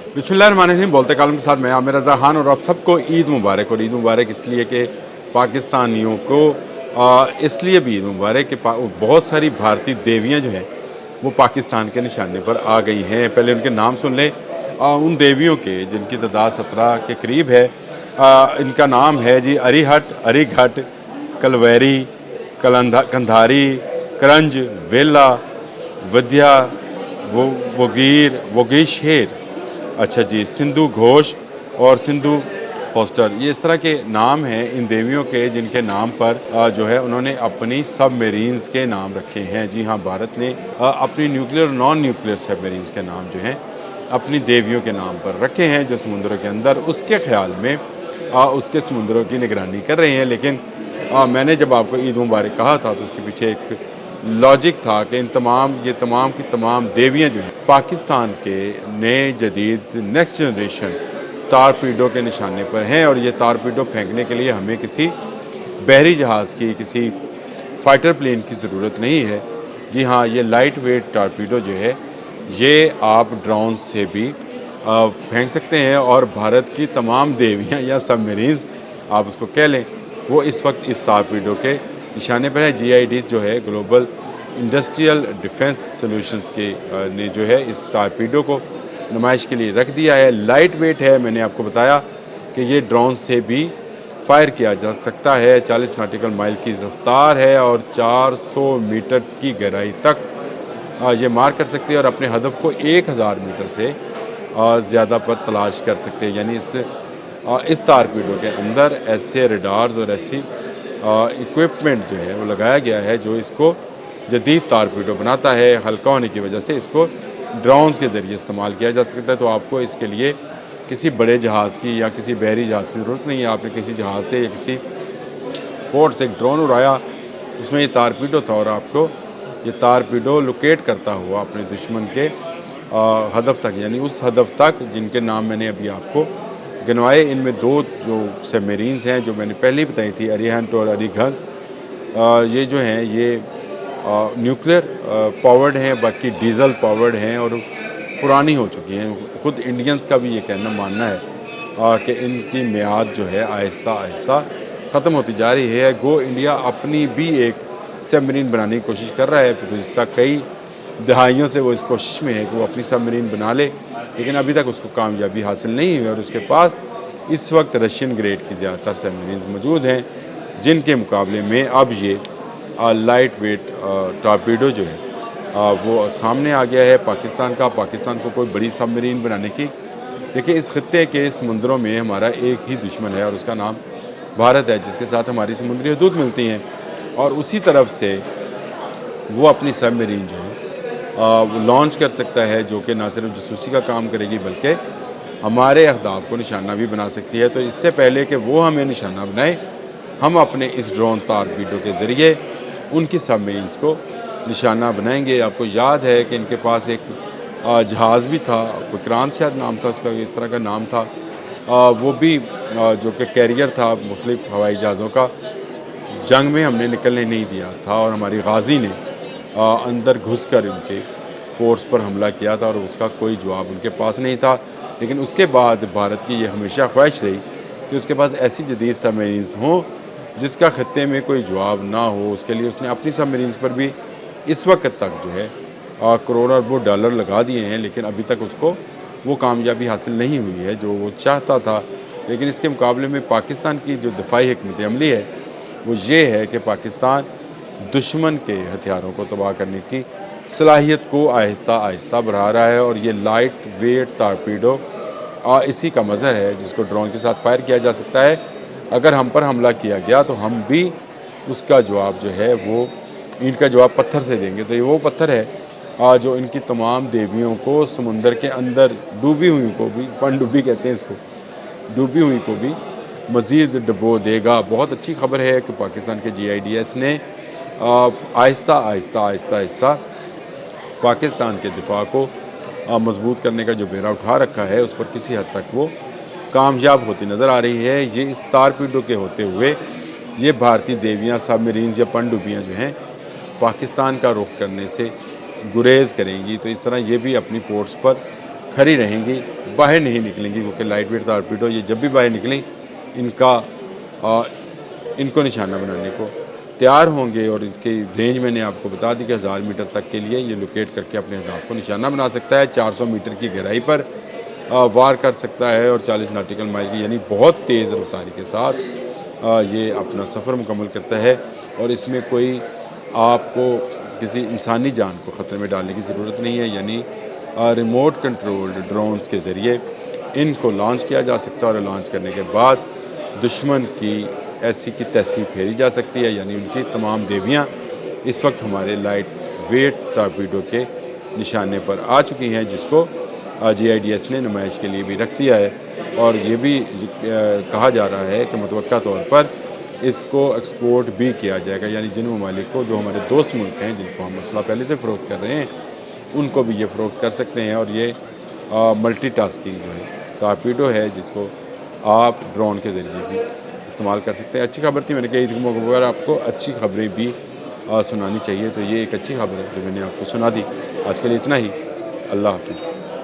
बिस्मिल्लाहिर्रहमानिर्रहीम। बोलते कालम के साथ मैं आमिर रज़ा खान और आप सबको ईद मुबारक। और ईद मुबारक इसलिए कि पाकिस्तानियों को इसलिए भी ईद मुबारक कि बहुत सारी भारतीय देवियां जो हैं वो पाकिस्तान के निशाने पर आ गई हैं। पहले उनके नाम सुन लें। उन देवियों के जिनकी तादाद 17 के करीब है। इनका नाम है जी अरीहट, अरीघट, कलवैरी, कंधारी, करंज, वेला, विद्या, वगीर, वगीशेर, अच्छा जी, सिंधु घोष और सिंधु पोस्टर। ये इस तरह के नाम हैं इन देवियों के जिनके नाम पर जो है उन्होंने अपनी सबमरीन्स के नाम रखे हैं। जी हाँ, भारत ने अपनी न्यूक्लियर और नॉन न्यूक्लियर सबमरीन्स के नाम जो हैं अपनी देवियों के नाम पर रखे हैं जो समुद्रों के अंदर उसके ख्याल में उसके समुद्रों की निगरानी कर रहे हैं। लेकिन मैंने जब आपको ईद मुबारक कहा था तो उसके पीछे एक लॉजिक था कि ये तमाम की तमाम देवियां जो हैं पाकिस्तान के नए जदीद नेक्स्ट जनरेशन टारपीडो के निशाने पर हैं। और ये टारपीडो फेंकने के लिए हमें किसी बहरी जहाज़ की, किसी फाइटर प्लेन की ज़रूरत नहीं है। जी हाँ, ये लाइट वेट टारपीडो जो है ये आप ड्रोन से भी फेंक सकते हैं। और भारत की तमाम देवियाँ या सबमरीन्स आप उसको कह लें वो इस वक्त इस टारपीडो के निशाने पर है। GIDs जो है ग्लोबल इंडस्ट्रियल डिफेंस सॉल्यूशंस के ने जो है इस टारपीडो को नुमाइश के लिए रख दिया है। लाइट वेट है, मैंने आपको बताया कि ये ड्रोन से भी फायर किया जा सकता है। 40 नॉटिकल माइल की रफ्तार है और 400 मीटर की गहराई तक ये मार कर सकते हैं और अपने हदफ को 1000 मीटर से ज़्यादा पर तलाश कर सकते हैं। यानी इस टारपीडो के अंदर ऐसे रडार्स और ऐसी इक्विपमेंट जो है वो लगाया गया है जो इसको जदीद टारपीडो बनाता है। हल्का होने की वजह से इसको ड्रोन्स के ज़रिए इस्तेमाल किया जा सकता है। तो आपको इसके लिए किसी बड़े जहाज़ की या किसी बहरी जहाज़ की ज़रूरत नहीं है। आपने किसी जहाज़ से या किसी पोर्ट से एक ड्रोन उड़ाया, उसमें ये टारपीडो था और आपको ये टारपीडो लोकेट करता हुआ अपने दुश्मन के हदफ तक, यानी उस हदफ तक जिनके नाम मैंने अभी आपको गिनवाए। इनमें 2 जो सबमरीन्स हैं जो मैंने पहले ही बताई थी, अरीहंट और अरीघट, ये जो हैं ये न्यूक्लियर पावर्ड हैं, बाकी डीजल पावर्ड हैं और पुरानी हो चुकी हैं। ख़ुद इंडियंस का भी ये कहना मानना है कि इनकी मियाद जो है आहिस्ता आहिस्ता ख़त्म होती जा रही है। गो इंडिया अपनी भी एक सबमरीन बनाने की कोशिश कर रहा है। गुज़िश्ता कई दहाइयों से वो इस कोशिश में है कि वो अपनी सबमरीन बना ले, लेकिन अभी तक उसको कामयाबी हासिल नहीं हुई। और उसके पास इस वक्त रशियन ग्रेड की ज़्यादातर सबमरीन्स मौजूद हैं जिनके मुकाबले में अब ये लाइट वेट टारपीडो जो है वो सामने आ गया है पाकिस्तान का। पाकिस्तान को कोई बड़ी सबमरीन बनाने की, देखिए इस खत्ते के समुद्रों में हमारा एक ही दुश्मन है और उसका नाम भारत है, जिसके साथ हमारी समुद्री हदूद मिलती हैं। और उसी तरफ से वो अपनी सबमरीन जो है वो लॉन्च कर सकता है, जो कि ना सिर्फ जासूसी का काम करेगी बल्कि हमारे अहदाफ को निशाना भी बना सकती है। तो इससे पहले कि वो हमें निशाना बनाए, हम अपने इस ड्रोन टारपीडो के ज़रिए उनकी सबमरीन्स को निशाना बनाएंगे। आपको याद है कि इनके पास एक जहाज़ भी था, विक्रांत शायद नाम था उसका, इस तरह का नाम था। वो भी जो कि कैरियर था मुख्तलिफ हवाई जहाज़ों का। जंग में हमने निकलने नहीं दिया था और हमारी गाजी ने अंदर घुसकर उनके पोर्ट्स पर हमला किया था और उसका कोई जवाब उनके पास नहीं था। लेकिन उसके बाद भारत की ये हमेशा ख्वाहिश रही कि उसके पास ऐसी जदीद सबमरीन्स हों जिसका खत्ते में कोई जवाब ना हो। उसके लिए उसने अपनी सबमरीन्स पर भी इस वक्त तक जो है करोड़ अरबों डॉलर लगा दिए हैं, लेकिन अभी तक उसको वो कामयाबी हासिल नहीं हुई है जो वो चाहता था। लेकिन इसके मुकाबले में पाकिस्तान की जो दफाई हिकमत अमली है वो ये है कि पाकिस्तान दुश्मन के हथियारों को तबाह करने की सलाहियत को आहिस्ता आहिस्ता बढ़ा रहा है। और ये लाइट वेट टारपीडो इसी का मज़हर है जिसको ड्रोन के साथ फायर किया जा सकता है। अगर हम पर हमला किया गया तो हम भी उसका जवाब जो है वो इनका जवाब पत्थर से देंगे। तो ये वो पत्थर है जो इनकी तमाम देवियों को समुंदर के अंदर डूबी हुई को भी, पनडुब्बी कहते हैं इसको, डूबी हुई को भी मज़ीद डुबो देगा। बहुत अच्छी खबर है कि पाकिस्तान के GIDS ने आहिस्ता आहिस्ता आहिस्ता आहिस्ता पाकिस्तान के दिफा को मजबूत करने का जो बेड़ा उठा रखा है उस पर किसी हद तक वो कामयाब होती नज़र आ रही है। ये इस टारपीडो के होते हुए ये भारतीय देवियाँ, सबमरीन्स या पनडुब्बियाँ जो हैं पाकिस्तान का रुख करने से गुरेज करेंगी। तो इस तरह ये भी अपनी पोर्ट्स पर खड़ी रहेंगी। باہر نہیں نکلیں گی، کیونکہ لائٹ ویٹ ٹارپیڈو یہ جب بھی باہر نکلیں ان کو نشانہ بنانے کو تیار ہوں گے، اور ان کی رینج میں نے آپ کو بتا دی کہ 1000 میٹر تک کے لیے یہ لوکیٹ کر کے اپنے ہدف کو نشانہ بنا سکتا ہے۔ 400 میٹر کی گہرائی پر وار کر سکتا ہے، اور 40 ناٹیکل مائل کی یعنی بہت تیز رفتاری کے ساتھ یہ اپنا سفر مکمل کرتا ہے، اور اس میں کوئی آپ کو کسی انسانی جان کو خطرے میں ڈالنے کی ضرورت نہیں ہے، یعنی ریموٹ کنٹرولڈ ڈرونز کے ذریعے ان کو لانچ کیا جا سکتا ہے، اور لانچ کرنے کے بعد دشمن کی ایسی کی تیسی پھیری جا سکتی ہے، یعنی ان کی تمام دیویاں اس وقت ہمارے لائٹ ویٹ ٹارپیڈو کے نشانے پر آ چکی ہیں، جس کو GIDS نے نمائش کے لیے بھی رکھ دیا ہے، اور یہ بھی کہا جا رہا ہے کہ متوقع طور پر اس کو ایکسپورٹ بھی کیا جائے گا، یعنی جن ممالک کو جو ہمارے دوست ملک ہیں جن کو ہم اسلحہ پہلے سے فروخت کر رہے ہیں ان کو بھی یہ فروخت کر سکتے ہیں، اور یہ ملٹی ٹاسکنگ جو ہے ٹارپیڈو ہے جس کو آپ ڈرون کے ذریعے بھی استعمال کر سکتے ہیں۔ اچھی خبر تھی، میں نے کہا عید کے موقع پر آپ کو اچھی خبریں بھی سنانی چاہیے، تو یہ ایک اچھی خبر ہے جو میں نے آپ کو سنا دی۔ آج کے لیے اتنا ہی، اللہ حافظ۔